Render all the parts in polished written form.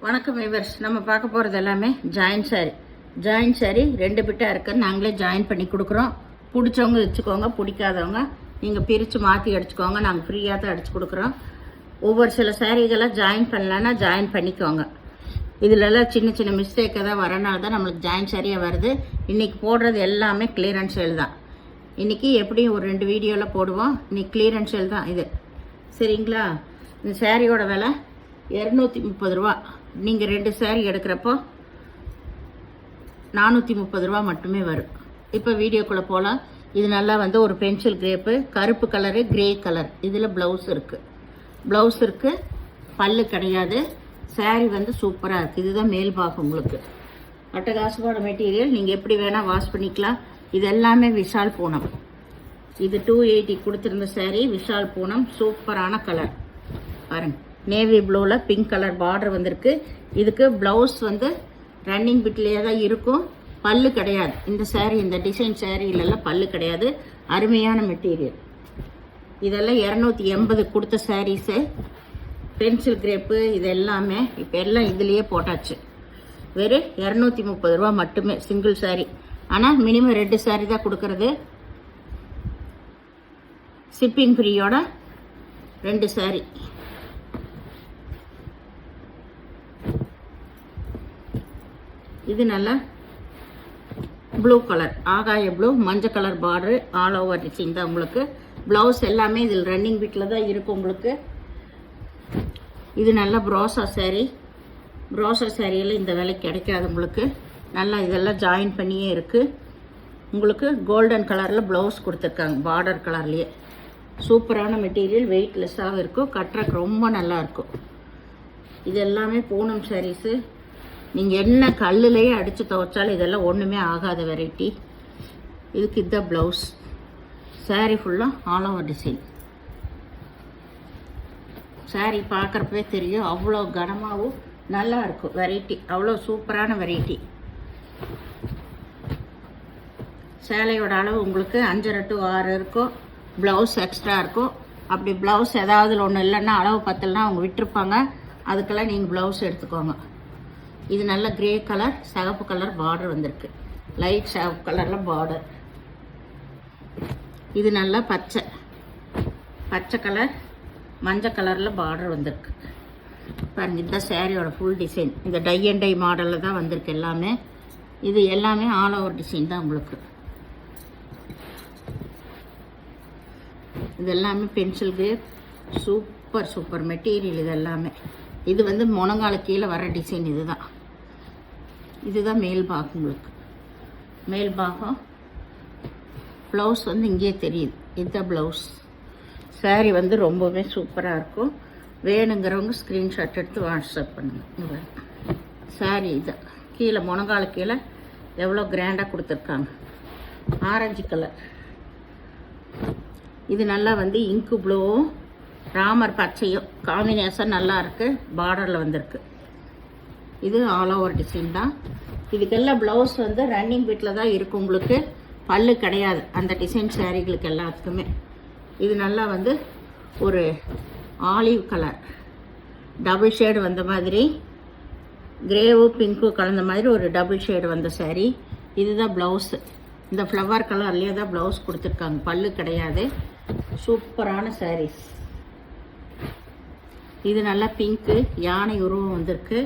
வணக்கம் வியூவர்ஸ், நம்ம பார்க்க போகிறது எல்லாமே ஜாயின் சாரி 2 பிட்டாக இருக்குது. நாங்களே ஜாயின் பண்ணி கொடுக்குறோம். பிடிச்சவங்க வச்சுக்கோங்க, பிடிக்காதவங்க நீங்கள் பிரித்து மாற்றி அடிச்சுக்கோங்க. நாங்கள் ஃப்ரீயாக தான் அடித்து கொடுக்குறோம். ஒவ்வொரு சில சாரீகளாக ஜாயின் பண்ணலன்னா ஜாயின் பண்ணிக்கோங்க. இதிலெல்லாம் சின்ன சின்ன மிஸ்டேக்கை தான் வரனால தான் நம்மளுக்கு ஜாயின் சாரியாக வருது. இன்றைக்கி போடுறது எல்லாமே கிளியரன்ஸ் சேல் தான். இன்றைக்கி எப்படியும் ஒரு 2 வீடியோவில் போடுவோம். இன்றைக்கி கிளியரன்ஸ் சேல் தான் இது, சரிங்களா? இந்த சாரியோட விலை 230 ரூபா. நீங்கள் 2 சாரீ எடுக்கிறப்போ 430 ரூபா மட்டுமே வரும். இப்போ வீடியோக்குள்ளே போகலாம். இது நல்லா ஒரு பென்சில் கிரேப்பு, கருப்பு கலரு, கிரே கலர். இதில் ப்ளவுஸ் இருக்குது, பல்லு கிடையாது. சாரீ சூப்பராக இருக்குது. இதுதான் மேல் பாகம். உங்களுக்கு அட்டகாசமான மெட்டீரியல். நீங்கள் எப்படி வேணால் வாஷ் பண்ணிக்கலாம். இது எல்லாமே விஷால் பூனம். இது 280 கொடுத்துருந்த சாரீ விஷால் பூனம். சூப்பரான கலர் பாருங்க. நேவி ப்ளூவில் பிங்க் கலர் பார்டர் வந்திருக்கு. இதுக்கு ப்ளவுஸ் ரன்னிங் பிட்லேயே தான் இருக்கும். பல்லு கிடையாது. இந்த சாரீ, இந்த டிசைன் சாரீலெல்லாம் பல்லு கிடையாது. அருமையான மெட்டீரியல். இதெல்லாம் 280 கொடுத்த சாரீஸு. பென்சில் கிரேப்பு இது எல்லாமே இப்போ எல்லாம் இதுலேயே போட்டாச்சு. வெறும் 230 ரூபா மட்டுமே சிங்கிள் சாரீ. ஆனால் மினிமம் 2 சாரீ தான் கொடுக்கறது. ஷிப்பிங் ஃப்ரீயோட 2 சாரீ. இது நல்லா ப்ளூ கலர், ஆகாய ப்ளூ, மஞ்சள் colour border, all over design தான் உங்களுக்கு. ப்ளவுஸ் எல்லாமே இதில் ரன்னிங் பிட்டில் தான் இருக்கும் உங்களுக்கு. இது நல்லா ப்ரோசா சாரீ. ப்ரோசா சாரியெல்லாம் இந்த விலைக்கு கிடைக்காது உங்களுக்கு. நல்லா இதெல்லாம் ஜாயின் பண்ணியே இருக்குது. உங்களுக்கு கோல்டன் கலரில் ப்ளவுஸ் கொடுத்துருக்காங்க, பார்டர் கலர்லேயே. சூப்பரான மெட்டீரியல், வெயிட்லெஸ்ஸாகவும் இருக்கும், கட்டுறக்கு ரொம்ப நல்லாயிருக்கும். இது எல்லாமே பூனம் சாரீஸு. நீங்கள் என்ன கல்லுலேயே அடித்து துவைச்சாலும் இதெல்லாம் ஒன்றுமே ஆகாத வெரைட்டி. இதுக்கு இதுதான் ப்ளவுஸ். சாரீ ஃபுல்லாக ஆல் ஓவர் டிசைன். சாரீ பார்க்குறப்பவே தெரியும், அவ்வளோ கனமாகவும் நல்லா இருக்கும். வெரைட்டி அவ்வளோ சூப்பரான வெரைட்டி. சேலையோட அளவு உங்களுக்கு 5.5 to 6 இருக்கும். ப்ளவுஸ் எக்ஸ்ட்ரா இருக்கும். அப்படி ப்ளவுஸ் ஏதாவது ஒன்று இல்லைன்னா அளவு பத்தலைன்னா அவங்க விட்டுருப்பாங்க. அதுக்கெல்லாம் நீங்கள் ப்ளவுஸ் எடுத்துக்கோங்க. இது நல்ல கிரே கலர், சிகப்பு கலர் பார்டர் வந்திருக்கு. லைட் சிகப்பு கலரில் பார்டர். இது நல்லா பச்சை கலர், மஞ்சள் கலரில் பார்டர் வந்திருக்கு பாருங்க. இதுதான் சாரியோட ஃபுல் டிசைன். இந்த டை அண்ட் டை மாடலில் தான் வந்திருக்கு எல்லாமே. இது எல்லாமே ஆல் ஓவர் டிசைன் தான் உங்களுக்கு. இது எல்லாமே பென்சில் கிரேப். சூப்பர் மெட்டீரியல் இது எல்லாமே. இது முனங்கால கீழே வர டிசைன். இதுதான் மேல் பாகம் உங்களுக்கு. மேல் பாகம் ப்ளவுஸ் இங்கேயே தெரியுது. இதுதான் ப்ளவுஸ். சாரீ ரொம்பவே சூப்பராக இருக்கும். வேணுங்கிறவங்க ஸ்க்ரீன்ஷாட் எடுத்து வாட்ஸ்அப் பண்ணுங்கள். சாரீ இதான் கீழே முனங்கால கீழே எவ்வளோ கிராண்டாக கொடுத்துருக்காங்க. Orange colour. இது நல்லா இங்கு ப்ளூவும் ராமர் பச்சையும் காம்பினேஷன் நல்லா இருக்குது. பார்டரில் வந்திருக்கு. இது ஆல் ஓவர் டிசைன் தான். இதுக்கெல்லாம் ப்ளவுஸ் ரன்னிங் பிட்டில் தான் இருக்கும் உங்களுக்கு. பல்லு கிடையாது அந்த டிசைன் சாரீகளுக்கு எல்லாத்துக்குமே. இது நல்லா ஒரு ஆலிவ் கலர், டபுள் ஷேடு வந்த மாதிரி, கிரேவும் பிங்க்கும் கலந்த மாதிரி ஒரு டபுள் ஷேடு வந்த சாரீ. இதுதான் ப்ளவுஸு. இந்த ஃப்ளவர் கலர்லேயே தான் ப்ளவுஸ் கொடுத்துருக்காங்க. பல்லு கிடையாது. சூப்பரான சாரீஸ். இது நல்லா பிங்க்கு, யானை உருவம் வந்திருக்கு.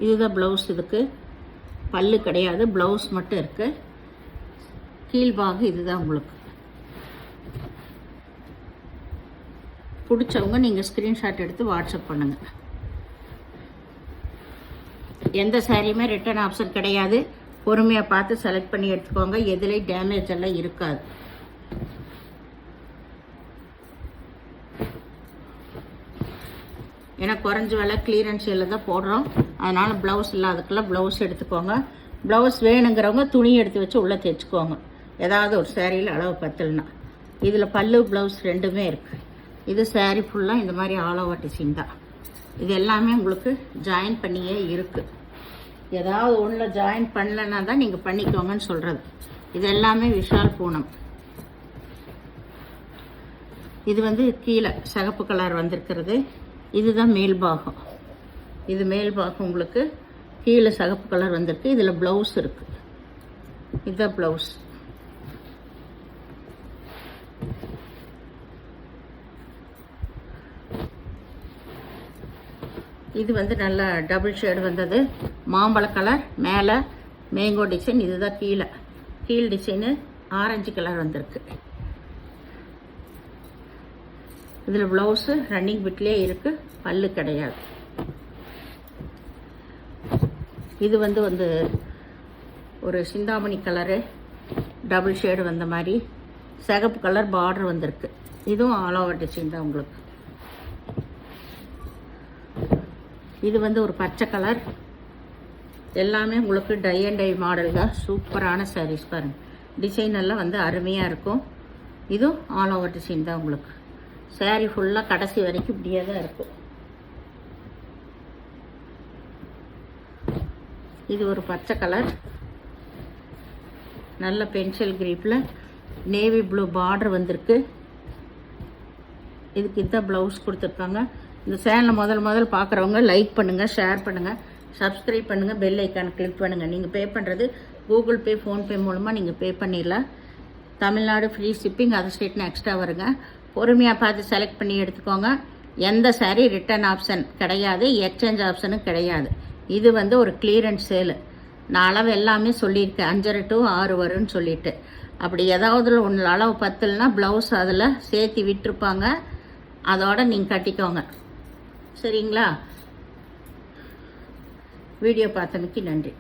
இதுதான் ப்ளவுஸ். இதுக்கு பல்லு கிடையாது, ப்ளவுஸ் மட்டும் இருக்குது. கீழ்பாகு இதுதான் உங்களுக்கு. பிடிச்சவங்க நீங்கள் ஸ்க்ரீன்ஷாட் எடுத்து வாட்ஸ்அப் பண்ணுங்கள். எந்த சாரியுமே ரிட்டர்ன் ஆப்ஷன் கிடையாது. பொறுமையாக பார்த்து செலக்ட் பண்ணி எடுத்துக்கோங்க. எதுலேயும் டேமேஜ் எல்லாம் இருக்காது. ஏன்னா குறைஞ்ச விலை கிளியரன்ஸ் சேலில் தான் போடுறோம். அதனால் ப்ளவுஸ் இல்லாததுக்கெல்லாம் ப்ளவுஸ் எடுத்துக்கோங்க. ப்ளவுஸ் வேணுங்கிறவங்க துணி எடுத்து வச்சு உள்ளே தைச்சிக்கோங்க. ஏதாவது ஒரு சாரியில் அளவு பத்தலைன்னா. இதில் பல்லு ப்ளவுஸ் ரெண்டுமே இருக்குது. இது சாரீ ஃபுல்லாக இந்த மாதிரி ஆல் ஓவர் டிசைன் தான். இது எல்லாமே உங்களுக்கு ஜாயின் பண்ணியே இருக்குது. ஏதாவது ஒன்றில் ஜாயின் பண்ணலைன்னா தான் நீங்கள் பண்ணிக்கோங்கன்னு சொல்கிறது. இது எல்லாமே விஷால் பூனம். இது வந்து கீழே சிகப்பு கலர் வந்திருக்கிறது. இதுதான் மேல் பாகம். இது மேல் பாகம் உங்களுக்கு கீழே சிகப்பு கலர் வந்திருக்கு. இதில் ப்ளவுஸ் இருக்குது. இதுதான் ப்ளவுஸ். இது வந்து நல்ல டபுள் ஷேடு வந்தது. மாம்பழ கலர் மேலே மேங்கோ டிசைன். இதுதான் கீழ் டிசைனு ஆரஞ்சு கலர் வந்திருக்கு. இதில் ப்ளவுஸு ரன்னிங் பிட்லேயே இருக்குது, பல்லு கிடையாது. இது வந்து ஒரு சிந்தாமணி கலரு டபுள் ஷேடு வந்த மாதிரி சிகப்பு கலர் பார்டர் வந்திருக்கு. இதுவும் ஆல் ஓவர் டிசைன் தான் உங்களுக்கு. இது வந்து ஒரு பச்சை கலர். எல்லாமே உங்களுக்கு டை அண்ட் டை மாடல் தான். சூப்பரான சாரீஸ் பாருங்கள். டிசைன் எல்லாம் வந்து அருமையாக இருக்கும். இதுவும் ஆல் ஓவர் டிசைன் தான் உங்களுக்கு. சாரீ ஃபுல்லாக கடைசி வரைக்கும் இப்படியே தான் இருக்கும். இது ஒரு பச்சை கலர், நல்ல பென்சில் கிரீப்பில் நேவி ப்ளூ பார்டர் வந்திருக்கு. இதுக்கு இதுதான் ப்ளவுஸ் கொடுத்துருக்காங்க. இந்த சேனலை முதல் பார்க்குறவங்க லைக் பண்ணுங்கள், ஷேர் பண்ணுங்கள், சப்ஸ்கிரைப் பண்ணுங்கள், பெல் ஐக்கான் கிளிக் பண்ணுங்கள். நீங்கள் பே பண்ணுறது கூகுள் பே, ஃபோன்பே மூலமாக நீங்கள் பே பண்ணிடலாம். தமிழ்நாடு ஃப்ரீ ஷிப்பிங், அதர் ஸ்டேட்னா எக்ஸ்ட்ரா வருங்க. பொறுமையாக பார்த்து செலக்ட் பண்ணி எடுத்துக்கோங்க. எந்த சாரீ ரிட்டர்ன் ஆப்ஷன் கிடையாது, எக்ஸ்சேஞ்ச் ஆப்ஷனும் கிடையாது. இது வந்து ஒரு கிளியரன்ஸ் சேலு. நான் அளவு எல்லாமே சொல்லியிருக்கேன், 5.5 to 6 வரும்னு சொல்லிட்டு. அப்படி ஏதாவது ஒன்று அளவு பத்தலைன்னா ப்ளவுஸ் அதில் சேர்த்து விட்டுருப்பாங்க, அதோட நீங்கள் கட்டிக்கோங்க. சரிங்களா? வீடியோ பார்த்ததுக்கு நன்றி.